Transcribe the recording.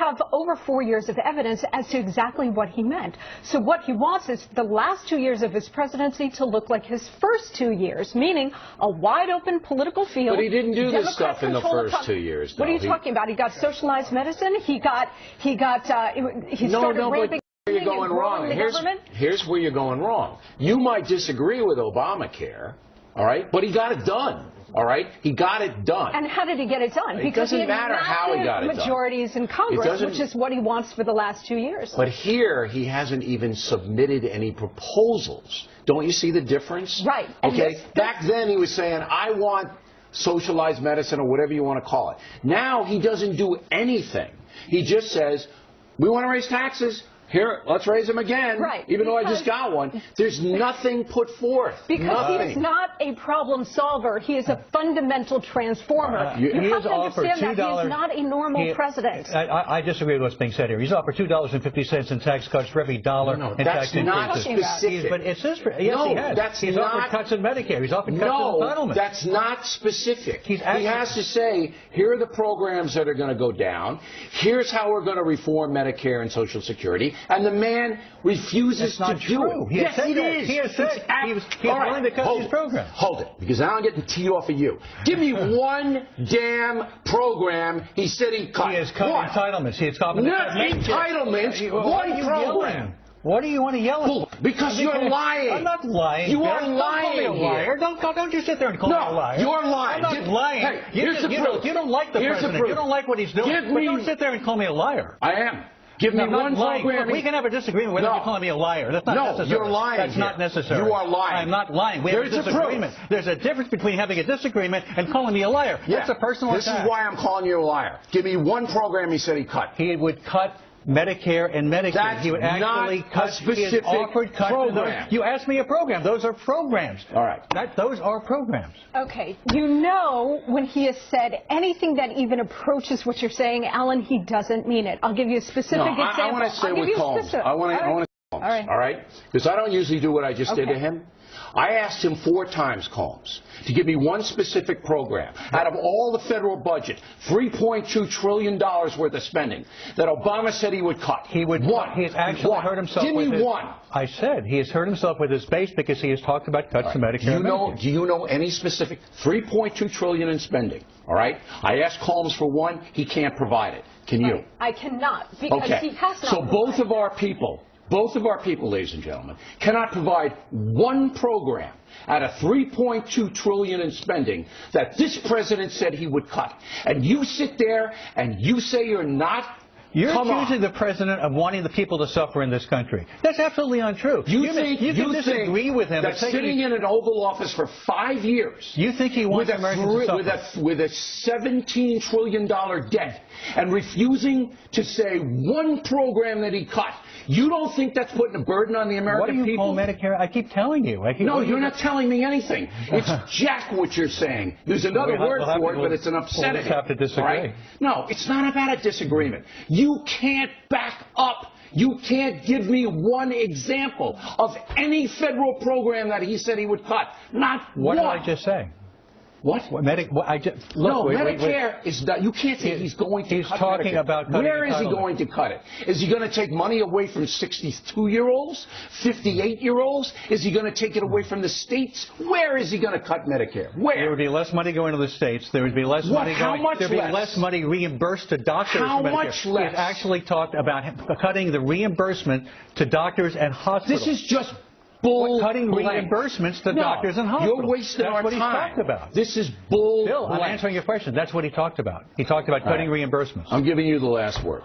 have over 4 years of evidence as to exactly what he meant. So what he wants is the last 2 years of his presidency to look like his first 2 years, meaning a wide open political field. But he didn't do this stuff in the first 2 years. What are you talking about? He got socialized medicine. He started ramping. You're going wrong. Here's where you're going wrong. You might disagree with Obamacare, all right, but he got it done. All right, he got it done. And how did he get it done? Because it doesn't matter how he got it done. Majorities in Congress, which is what he wants for the last 2 years. But here, he hasn't even submitted any proposals. Don't you see the difference? Right. Okay. Back then, he was saying, "I want socialized medicine," or whatever you want to call it. Now he doesn't do anything. He just says, "We want to raise taxes. Here, let's raise them again," right, even though I just got one. There's nothing put forth. Because he is not a problem solver. He is a fundamental transformer. You have to understand that. He is not a normal president. I disagree with what's being said here. He's offered $2.50 in tax cuts for every dollar in tax increases. That's not specific. But it says, yes, he has. He's offered cuts in Medicare. He's offered cuts in entitlements. No, that's not specific. He has to say, here are the programs that are going to go down. Here's how we're going to reform Medicare and Social Security. And the man refuses to do it. Yes, it is. He has said he's willing to cut these programs. Hold it, because now I'm getting teed off of you. Give me one damn program he said he'd cut. He has cut entitlements. He has cut entitlements. One program. What do you want to yell at? Because you're lying. I'm not lying. You are lying. Don't call me a liar. Don't you sit there and call me a liar. You're lying. I'm not lying. Hey, here's the proof. You don't like the president. You don't like what he's doing. But don't sit there and call me a liar. I am. Give me one program. We can have a disagreement whether you're calling me a liar. That's not necessary. No, you're lying. That's not necessary. You are lying. I'm not lying. We have a disagreement. There's a difference between having a disagreement and calling me a liar. That's a personal attack. This is why I'm calling you a liar. Give me one program he said he cut. He would cut Medicare and Medicaid. That's he would actually cut specific program. You asked me a program. Those are programs. All right. Those are programs. Okay. You know, when he has said anything that even approaches what you're saying, Alan, he doesn't mean it. I'll give you a specific example. I want to say with Colmes. I want to Colmes. All right? Because I don't usually do what I just did to him. I asked him 4 times, Colmes, to give me one specific program out of all the federal budget, $3.2 trillion worth of spending, that Obama said he would cut. He would. One. He has actually hurt himself. Give me one. I said he has hurt himself with his base because he has talked about cuts to Medicare. Do you know any specific $3.2 trillion in spending? All right. I asked Colmes for one. He can't provide it. Can you? I cannot because he has not. So both of our people, ladies and gentlemen, cannot provide one program out of $3.2 trillion in spending that this president said he would cut. And you sit there and you say you're not. You're accusing the president of wanting the people to suffer in this country. That's absolutely untrue. You can disagree with him. That sitting in an Oval Office for 5 years. You think he wants Americans to suffer? With a $17 trillion debt and refusing to say one program that he cut. You don't think that's putting a burden on the American people? What do you call Medicare? I keep telling you. No, you're not telling me anything. It's jack what you're saying. There's another word for it, but it's an upsetting. We'll just have to disagree. Right? No, it's not about a disagreement. You can't back up. You can't give me one example of any federal program that he said he would cut. Not one. What did I just say? What? Medicare is not. You can't say he's going to cut He's talking about cutting. Where is he going to cut it? Is he going to take money away from 62-year-olds, 58-year-olds? Is he going to take it away from the states? Where is he going to cut Medicare? Where? There would be less money going to the states. There would be less money going. How much less? There would be less money reimbursed to doctors. How much less? He's actually talked about cutting the reimbursement to doctors and hospitals. This is just cutting reimbursements to doctors and hospitals. You're wasting our time. That's what he's talked about. This is bull. Bill, I'm answering your question. That's what he talked about. He talked about cutting reimbursements. I'm giving you the last word.